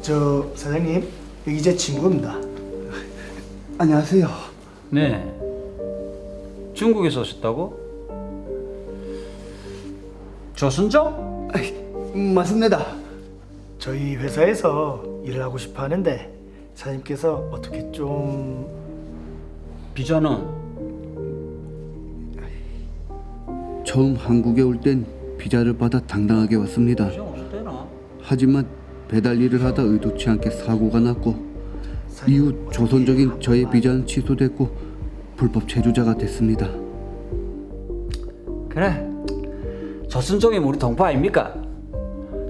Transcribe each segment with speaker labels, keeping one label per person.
Speaker 1: 저 사장님 여기 제 친구입니다.
Speaker 2: 안녕하세요.
Speaker 3: 네. 중국에서 오셨다고? 조순정?
Speaker 2: 맞습니다.
Speaker 1: 저희 회사에서 일을 하고 싶어 하는데 사장님께서 어떻게 좀...
Speaker 3: 비자는?
Speaker 2: 처음 한국에 올 땐 비자를 받아 당당하게 왔습니다.
Speaker 3: 비자 없을 때나?
Speaker 2: 하지만 배달 일을 하다 의도치 않게 사고가 났고 이후 조선적인 저의 비자는 취소됐고 불법 체류자가 됐습니다.
Speaker 3: 그래. 조순정이면 우리 동포 아닙니까?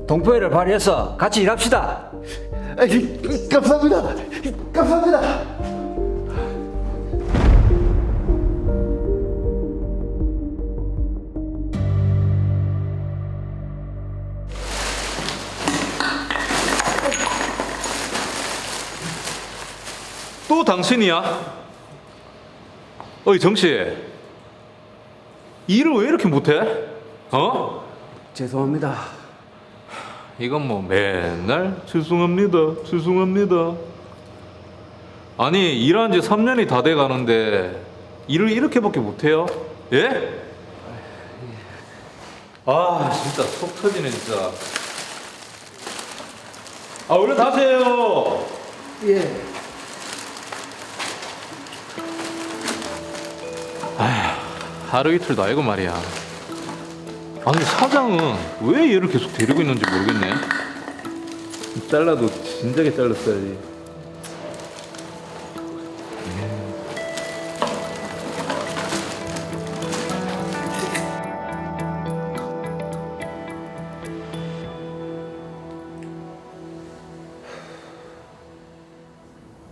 Speaker 3: 동포애를 발휘해서 같이 일합시다.
Speaker 2: 감사합니다. 감사합니다.
Speaker 4: 또 당신이야? 어이 정씨, 일을 왜 이렇게 못해? 어?
Speaker 2: 죄송합니다.
Speaker 4: 이건 뭐 맨날 죄송합니다, 죄송합니다. 아니 일한 지 3년이 다 돼 가는데 일을 이렇게밖에 못해요? 예? 아 진짜 속 터지네 진짜. 아 얼른 가세요.
Speaker 2: 예.
Speaker 4: 하루 이틀도 아니고 말이야. 아니 사장은 왜 얘를 계속 데리고 있는지 모르겠네. 잘라도 진작에 잘랐어야지.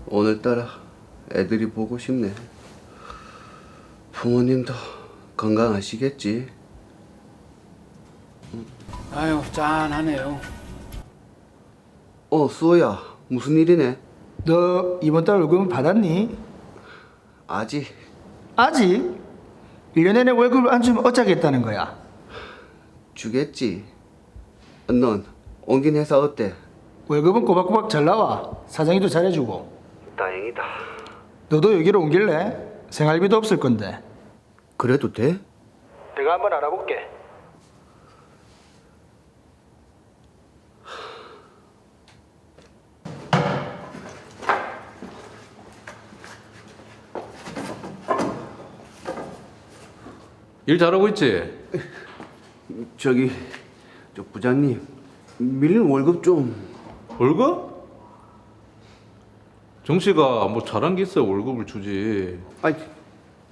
Speaker 2: 오늘따라 애들이 보고 싶네. 부모님도 건강하시겠지?
Speaker 5: 아유 짠하네요.
Speaker 2: 수호야, 무슨 일이네?
Speaker 1: 너 이번 달 월급은 받았니?
Speaker 2: 아직.
Speaker 1: 아직? 1년 내내 월급을 안 주면 어쩌겠다는 거야?
Speaker 2: 주겠지. 넌 옮긴 회사 어때?
Speaker 1: 월급은 꼬박꼬박 잘 나와. 사장님도 잘해주고.
Speaker 2: 다행이다.
Speaker 1: 너도 여기로 옮길래? 생활비도 없을 건데.
Speaker 2: 그래도 돼?
Speaker 1: 내가 한번 알아볼게.
Speaker 4: 일 잘하고 있지?
Speaker 2: 저기 저 부장님, 밀린 월급 좀.
Speaker 4: 월급? 정씨가 뭐 잘한 게 있어야 월급을 주지.
Speaker 2: 아니,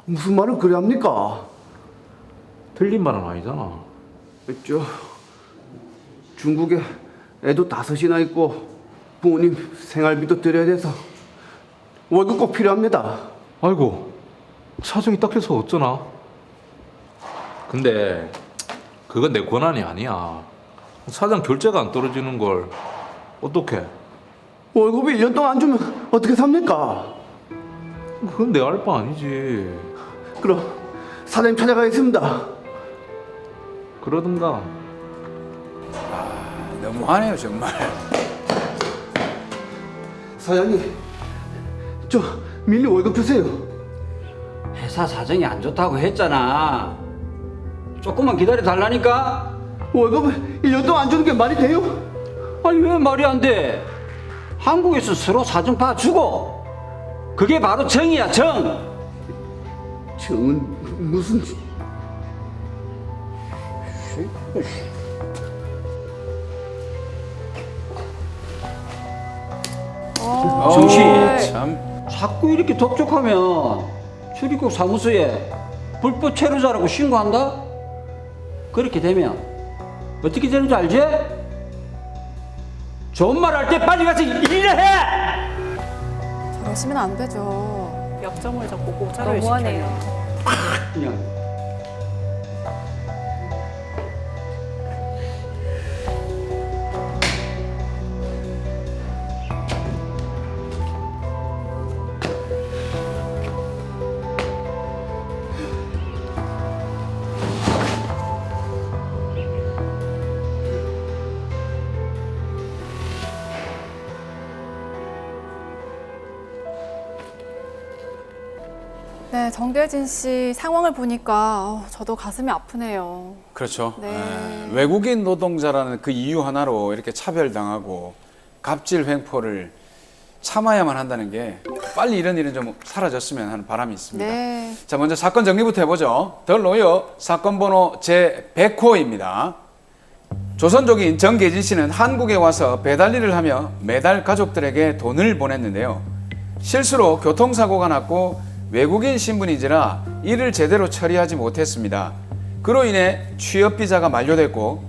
Speaker 2: 무슨 말을 그래 합니까?
Speaker 4: 틀린 말은 아니잖아.
Speaker 2: 저 중국에 애도 5이나 있고 부모님 생활비도 드려야 돼서 월급 꼭 필요합니다.
Speaker 4: 아이고 사정이 딱해서 어쩌나. 근데 그건 내 권한이 아니야. 사장 결제가 안 떨어지는 걸 어떡해.
Speaker 2: 월급이 1년 동안 안 주면 어떻게 삽니까?
Speaker 4: 그건 내 알 바 아니지.
Speaker 2: 그럼 사장님 찾아가겠습니다.
Speaker 4: 그러든가.
Speaker 5: 너무하네요 정말.
Speaker 2: 사장님, 저 밀린 월급 주세요.
Speaker 3: 회사 사정이 안 좋다고 했잖아. 조금만 기다려 달라니까.
Speaker 2: 월급을 1년 동안 안 주는 게 말이 돼요?
Speaker 3: 아니 왜 말이 안 돼? 한국에서 서로 사정 봐주고 그게 바로 정이야 정.
Speaker 2: 정은 무슨...
Speaker 3: 정씨
Speaker 5: 참.
Speaker 3: 자꾸 이렇게 독촉하면 출입국 사무소에 불법 체류자라고 신고한다? 그렇게 되면 어떻게 되는 줄 알지? 좋은 말 할 때 빨리 가서 일을 해!
Speaker 6: 저러시면 안 되죠.
Speaker 7: 약점을 잡고 고찰을
Speaker 6: 너무하네요.
Speaker 3: 그냥
Speaker 6: 네, 정계진 씨 상황을 보니까 저도 가슴이 아프네요.
Speaker 5: 그렇죠.
Speaker 6: 네.
Speaker 5: 예, 외국인 노동자라는 그 이유 하나로 이렇게 차별당하고 갑질 횡포를 참아야만 한다는 게 빨리 이런 일은 좀 사라졌으면 하는 바람이 있습니다.
Speaker 6: 네.
Speaker 5: 자, 먼저 사건 정리부터 해보죠. 덜 노여 사건 번호 제100호입니다. 조선족인 정계진 씨는 한국에 와서 배달 일을 하며 매달 가족들에게 돈을 보냈는데요. 실수로 교통사고가 났고 외국인 신분인지라 일을 제대로 처리하지 못했습니다. 그로 인해 취업비자가 만료됐고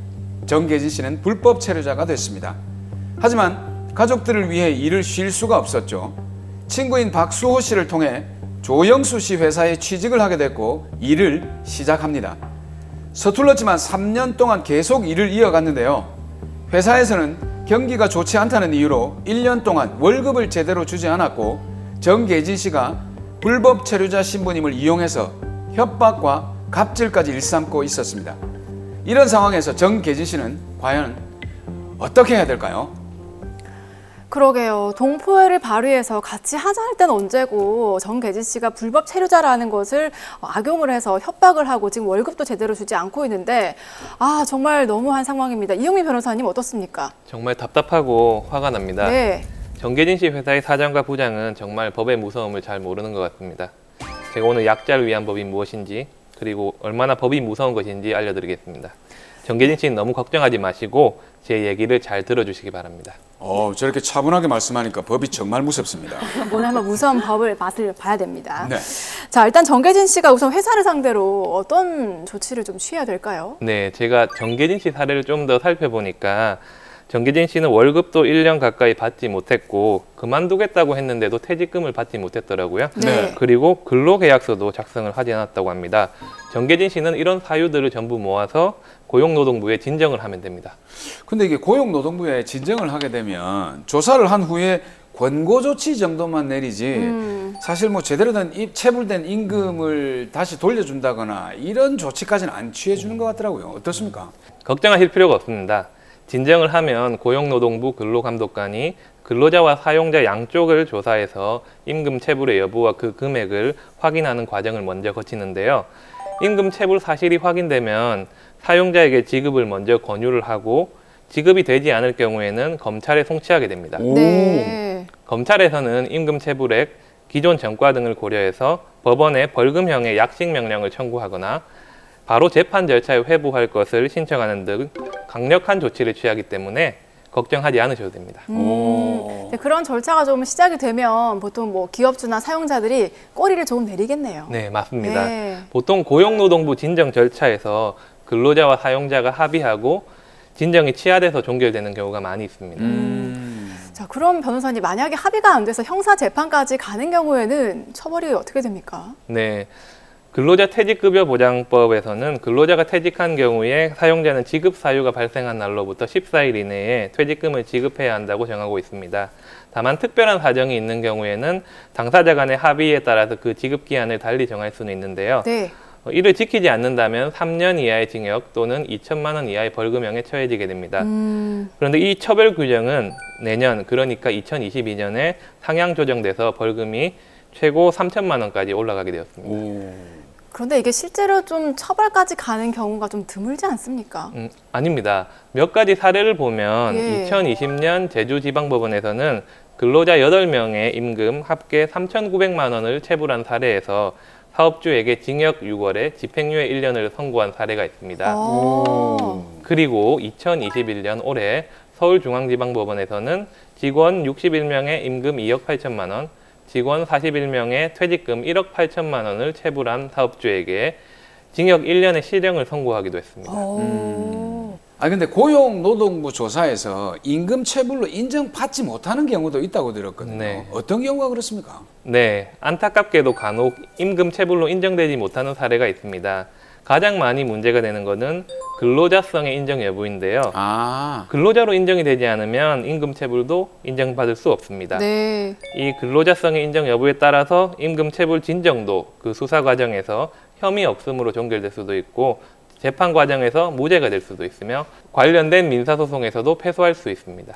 Speaker 5: 정계진 씨는 불법 체류자가 됐습니다. 하지만 가족들을 위해 일을 쉴 수가 없었죠. 친구인 박수호 씨를 통해 조영수 씨 회사에 취직을 하게 됐고 일을 시작합니다. 서툴렀지만 3년 동안 계속 일을 이어갔는데요. 회사에서는 경기가 좋지 않다는 이유로 1년 동안 월급을 제대로 주지 않았고 정계진 씨가 불법 체류자 신분임을 이용해서 협박과 갑질까지 일삼고 있었습니다. 이런 상황에서 정계진 씨는 과연 어떻게 해야 될까요?
Speaker 6: 그러게요. 동포애를 발휘해서 같이 하자 할 때는 언제고 정계진 씨가 불법 체류자라는 것을 악용을 해서 협박을 하고 지금 월급도 제대로 주지 않고 있는데 정말 너무한 상황입니다. 이영민 변호사님 어떻습니까?
Speaker 7: 정말 답답하고 화가 납니다.
Speaker 6: 네.
Speaker 7: 정계진 씨 회사의 사장과 부장은 정말 법의 무서움을 잘 모르는 것 같습니다. 제가 오늘 약자를 위한 법이 무엇인지 그리고 얼마나 법이 무서운 것인지 알려드리겠습니다. 정계진 씨는 너무 걱정하지 마시고 제 얘기를 잘 들어주시기 바랍니다.
Speaker 5: 저렇게 차분하게 말씀하니까 법이 정말 무섭습니다.
Speaker 6: 오늘 한번 무서운 법을 맛을 봐야 됩니다.
Speaker 5: 네.
Speaker 6: 자, 일단 정계진 씨가 우선 회사를 상대로 어떤 조치를 좀 취해야 될까요?
Speaker 7: 네, 제가 정계진 씨 사례를 좀 더 살펴보니까 정계진 씨는 월급도 1년 가까이 받지 못했고 그만두겠다고 했는데도 퇴직금을 받지 못했더라고요.
Speaker 6: 네.
Speaker 7: 그리고 근로계약서도 작성을 하지 않았다고 합니다. 정계진 씨는 이런 사유들을 전부 모아서 고용노동부에 진정을 하면 됩니다.
Speaker 5: 근데 이게 고용노동부에 진정을 하게 되면 조사를 한 후에 권고조치 정도만 내리지 사실 뭐 제대로 된 체불된 임금을 다시 돌려준다거나 이런 조치까지는 안 취해주는 것 같더라고요. 어떻습니까?
Speaker 7: 걱정하실 필요가 없습니다. 진정을 하면 고용노동부 근로감독관이 근로자와 사용자 양쪽을 조사해서 임금 체불의 여부와 그 금액을 확인하는 과정을 먼저 거치는데요. 임금 체불 사실이 확인되면 사용자에게 지급을 먼저 권유를 하고 지급이 되지 않을 경우에는 검찰에 송치하게 됩니다.
Speaker 6: 네.
Speaker 7: 검찰에서는 임금 체불액, 기존 전과 등을 고려해서 법원에 벌금형의 약식 명령을 청구하거나 바로 재판 절차에 회부할 것을 신청하는 등 강력한 조치를 취하기 때문에 걱정하지 않으셔도 됩니다.
Speaker 6: 네, 그런 절차가 좀 시작이 되면 보통 뭐 기업주나 사용자들이 꼬리를 조금 내리겠네요.
Speaker 7: 네, 맞습니다.
Speaker 6: 네.
Speaker 7: 보통 고용노동부 진정 절차에서 근로자와 사용자가 합의하고 진정이 취하돼서 종결되는 경우가 많이 있습니다.
Speaker 6: 자, 그럼 변호사님 만약에 합의가 안 돼서 형사 재판까지 가는 경우에는 처벌이 어떻게 됩니까?
Speaker 7: 네. 근로자 퇴직급여 보장법에서는 근로자가 퇴직한 경우에 사용자는 지급 사유가 발생한 날로부터 14일 이내에 퇴직금을 지급해야 한다고 정하고 있습니다. 다만 특별한 사정이 있는 경우에는 당사자 간의 합의에 따라서 그 지급 기한을 달리 정할 수는 있는데요.
Speaker 6: 네.
Speaker 7: 이를 지키지 않는다면 3년 이하의 징역 또는 2천만 원 이하의 벌금형에 처해지게 됩니다. 그런데 이 처벌 규정은 내년, 그러니까 2022년에 상향 조정돼서 벌금이 최고 3천만 원까지 올라가게 되었습니다.
Speaker 6: 그런데 이게 실제로 좀 처벌까지 가는 경우가 좀 드물지 않습니까?
Speaker 7: 아닙니다. 몇 가지 사례를 보면
Speaker 6: 예.
Speaker 7: 2020년 제주지방법원에서는 근로자 8명의 임금 합계 3,900만 원을 체불한 사례에서 사업주에게 징역 6월에 집행유예 1년을 선고한 사례가 있습니다. 그리고 2021년 올해 서울중앙지방법원에서는 직원 61명의 임금 2억 8천만 원, 직원 41명의 퇴직금 1억 8천만 원을 체불한 사업주에게 징역 1년의 실형을 선고하기도 했습니다.
Speaker 5: 근데 고용노동부 조사에서 임금 체불로 인정받지 못하는 경우도 있다고 들었거든요.
Speaker 7: 네.
Speaker 5: 어떤 경우가 그렇습니까?
Speaker 7: 네, 안타깝게도 간혹 임금 체불로 인정되지 못하는 사례가 있습니다. 가장 많이 문제가 되는 것은 근로자성의 인정 여부인데요. 근로자로 인정이 되지 않으면 임금 체불도 인정받을 수 없습니다.
Speaker 6: 네.
Speaker 7: 이 근로자성의 인정 여부에 따라서 임금 체불 진정도 그 수사 과정에서 혐의 없음으로 종결될 수도 있고 재판 과정에서 무죄가 될 수도 있으며 관련된 민사소송에서도 패소할 수 있습니다.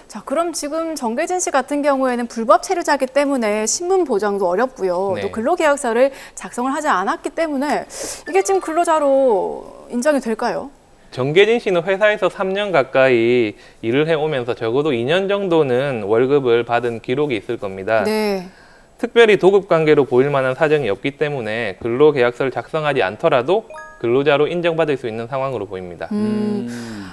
Speaker 6: 자, 그럼 지금 정계진 씨 같은 경우에는 불법 체류자이기 때문에 신분 보장도 어렵고요.
Speaker 7: 네.
Speaker 6: 또 근로계약서를 작성을 하지 않았기 때문에 이게 지금 근로자로 인정이 될까요?
Speaker 7: 정계진 씨는 회사에서 3년 가까이 일을 해오면서 적어도 2년 정도는 월급을 받은 기록이 있을 겁니다.
Speaker 6: 네.
Speaker 7: 특별히 도급 관계로 보일 만한 사정이 없기 때문에 근로계약서를 작성하지 않더라도 근로자로 인정받을 수 있는 상황으로 보입니다.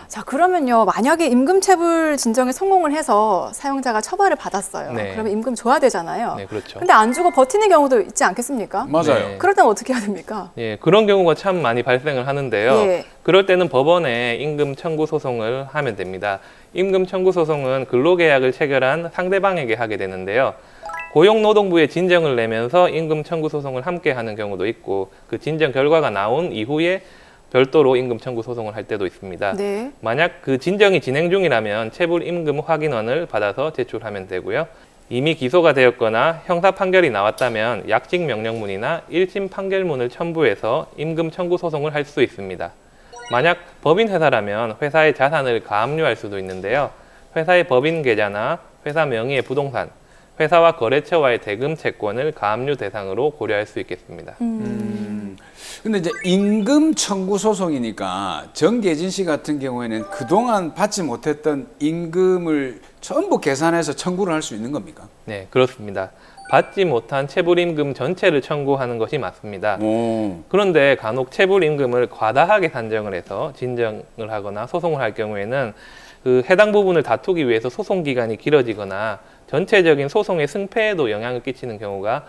Speaker 6: 자, 그러면요. 만약에 임금체불 진정에 성공을 해서 사용자가 처벌을 받았어요.
Speaker 7: 네.
Speaker 6: 그러면 임금 줘야 되잖아요.
Speaker 7: 네, 그렇죠.
Speaker 6: 근데 안 주고 버티는 경우도 있지 않겠습니까?
Speaker 5: 맞아요.
Speaker 7: 네.
Speaker 6: 그럴 때는 어떻게 해야 됩니까?
Speaker 7: 예, 그런 경우가 참 많이 발생을 하는데요.
Speaker 6: 예.
Speaker 7: 그럴 때는 법원에 임금 청구 소송을 하면 됩니다. 임금 청구 소송은 근로계약을 체결한 상대방에게 하게 되는데요. 고용노동부에 진정을 내면서 임금 청구 소송을 함께 하는 경우도 있고 그 진정 결과가 나온 이후에 별도로 임금 청구 소송을 할 때도 있습니다.
Speaker 6: 네.
Speaker 7: 만약 그 진정이 진행 중이라면 체불 임금 확인원을 받아서 제출하면 되고요. 이미 기소가 되었거나 형사 판결이 나왔다면 약식 명령문이나 1심 판결문을 첨부해서 임금 청구 소송을 할 수 있습니다. 만약 법인 회사라면 회사의 자산을 가압류할 수도 있는데요. 회사의 법인 계좌나 회사 명의의 부동산, 회사와 거래처와의 대금 채권을 가압류 대상으로 고려할 수 있겠습니다.
Speaker 5: 근데 이제 임금 청구 소송이니까 정계진 씨 같은 경우에는 그동안 받지 못했던 임금을 전부 계산해서 청구를 할 수 있는 겁니까?
Speaker 7: 네, 그렇습니다. 받지 못한 체불임금 전체를 청구하는 것이 맞습니다.
Speaker 5: 오.
Speaker 7: 그런데 간혹 체불임금을 과다하게 산정을 해서 진정을 하거나 소송을 할 경우에는 그 해당 부분을 다투기 위해서 소송 기간이 길어지거나 전체적인 소송의 승패에도 영향을 끼치는 경우가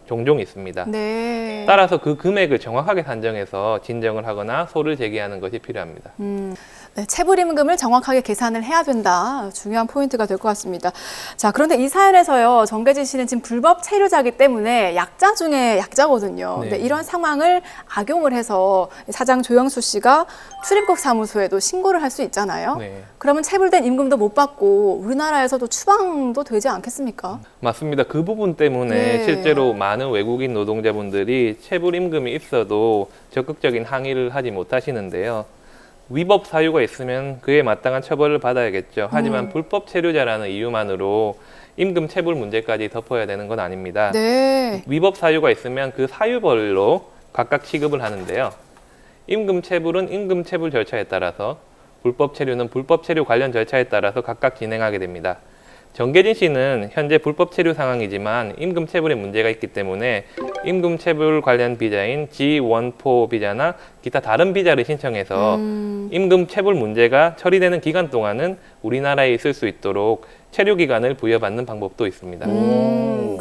Speaker 7: 종종 있습니다.
Speaker 6: 네.
Speaker 7: 따라서 그 금액을 정확하게 산정해서 진정을 하거나 소를 제기하는 것이 필요합니다.
Speaker 6: 네, 체불임금을 정확하게 계산을 해야 된다. 중요한 포인트가 될 것 같습니다. 자, 그런데 이 사연에서요, 정계진 씨는 지금 불법 체류자이기 때문에 약자 중에 약자거든요.
Speaker 7: 네.
Speaker 6: 근데 이런 상황을 악용을 해서 사장 조영수 씨가 출입국 사무소에도 신고를 할 수 있잖아요.
Speaker 7: 네.
Speaker 6: 그러면 체불된 임금도 못 받고 우리나라에서도 추방도 되지 않겠습니까?
Speaker 7: 맞습니다. 그 부분 때문에
Speaker 6: 네.
Speaker 7: 실제로 많은 외국인 노동자분들이 체불임금이 있어도 적극적인 항의를 하지 못하시는데요. 위법 사유가 있으면 그에 마땅한 처벌을 받아야겠죠. 하지만 불법 체류자라는 이유만으로 임금 체불 문제까지 덮어야 되는 건 아닙니다.
Speaker 6: 네.
Speaker 7: 위법 사유가 있으면 그 사유별로 각각 취급을 하는데요. 임금 체불은 임금 체불 절차에 따라서, 불법 체류는 불법 체류 관련 절차에 따라서 각각 진행하게 됩니다. 정계진 씨는 현재 불법 체류 상황이지만 임금 체불에 문제가 있기 때문에 임금 체불 관련 비자인 G1포 비자나 기타 다른 비자를 신청해서 임금 체불 문제가 처리되는 기간 동안은 우리나라에 있을 수 있도록 체류 기간을 부여받는 방법도 있습니다.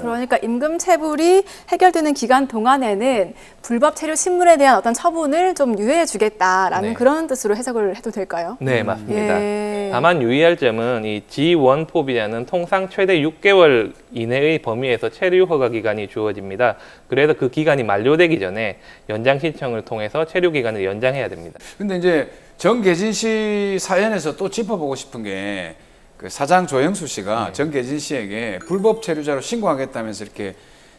Speaker 6: 그러니까 임금 체불이 해결되는 기간 동안에는 불법 체류 신문에 대한 어떤 처분을 좀 유예해 주겠다라는
Speaker 7: 네.
Speaker 6: 그런 뜻으로 해석을 해도 될까요?
Speaker 7: 네, 맞습니다.
Speaker 6: 예.
Speaker 7: 다만 유의할 점은 이 G1포 비자는 통상 최대 6개월 이내의 범위에서 체류 허가 기간이 주어집니다. 그래서 그 기간이 만료되기 전에 연장 신청을 통해서 체류 기간을 연장해야 됩니다.
Speaker 5: 근데 이제 정계진 씨 사연에서 또 짚어보고 싶은 게 그 사장 조영수 씨가 정계진 씨에게 불법 체류자로 신고하겠다면서 이렇게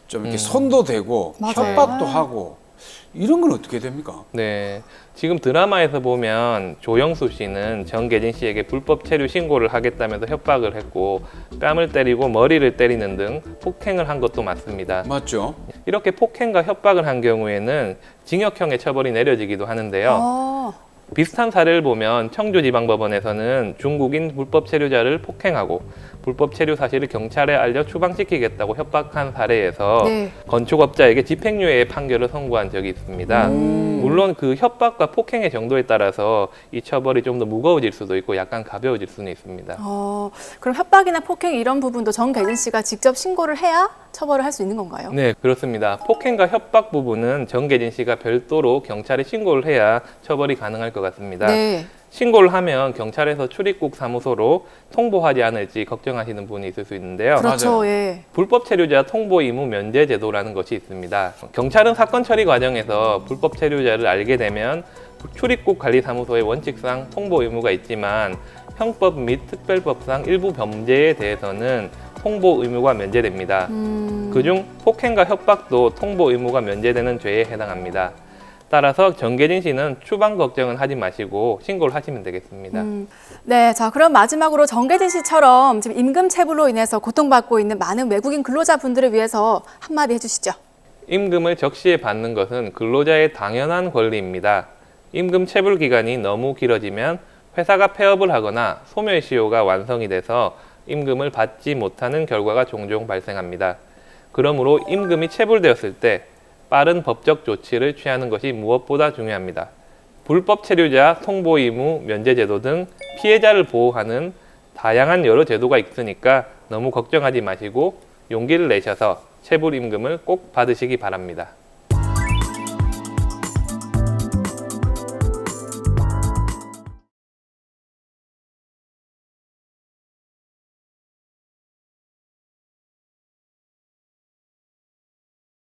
Speaker 5: 좀 이렇게 손도 대고
Speaker 6: 맞아요.
Speaker 5: 협박도 하고 이런 건 어떻게 됩니까?
Speaker 7: 네, 지금 드라마에서 보면 조영수 씨는 정계진 씨에게 불법 체류 신고를 하겠다면서 협박을 했고 뺨을 때리고 머리를 때리는 등 폭행을 한 것도 맞습니다.
Speaker 5: 맞죠?
Speaker 7: 이렇게 폭행과 협박을 한 경우에는 징역형의 처벌이 내려지기도 하는데요. 비슷한 사례를 보면 청주지방법원에서는 중국인 불법 체류자를 폭행하고 불법 체류 사실을 경찰에 알려 추방시키겠다고 협박한 사례에서
Speaker 6: 네.
Speaker 7: 건축업자에게 집행유예 판결을 선고한 적이 있습니다. 물론 그 협박과 폭행의 정도에 따라서 이 처벌이 좀 더 무거워질 수도 있고 약간 가벼워질 수는 있습니다.
Speaker 6: 그럼 협박이나 폭행 이런 부분도 정계진 씨가 직접 신고를 해야 처벌을 할 수 있는 건가요?
Speaker 7: 네, 그렇습니다. 폭행과 협박 부분은 정계진 씨가 별도로 경찰에 신고를 해야 처벌이 가능할 것 같습니다.
Speaker 6: 네.
Speaker 7: 신고를 하면 경찰에서 출입국 사무소로 통보하지 않을지 걱정하시는 분이 있을 수 있는데요.
Speaker 6: 그렇죠.
Speaker 5: 맞아요.
Speaker 6: 예.
Speaker 7: 불법 체류자 통보 의무 면제 제도라는 것이 있습니다. 경찰은 사건 처리 과정에서 불법 체류자를 알게 되면 출입국 관리 사무소의 원칙상 통보 의무가 있지만 형법 및 특별법상 일부 범죄에 대해서는 통보 의무가 면제됩니다. 그중 폭행과 협박도 통보 의무가 면제되는 죄에 해당합니다. 따라서 정계진 씨는 추방 걱정은 하지 마시고 신고를 하시면 되겠습니다.
Speaker 6: 네, 자 그럼 마지막으로 정계진 씨처럼 지금 임금 체불로 인해서 고통받고 있는 많은 외국인 근로자분들을 위해서 한마디 해주시죠.
Speaker 7: 임금을 적시에 받는 것은 근로자의 당연한 권리입니다. 임금 체불 기간이 너무 길어지면 회사가 폐업을 하거나 소멸시효가 완성이 돼서 임금을 받지 못하는 결과가 종종 발생합니다. 그러므로 임금이 체불되었을 때 빠른 법적 조치를 취하는 것이 무엇보다 중요합니다. 불법 체류자 통보 의무 면제 제도 등 피해자를 보호하는 다양한 여러 제도가 있으니까 너무 걱정하지 마시고 용기를 내셔서 체불 임금을 꼭 받으시기 바랍니다.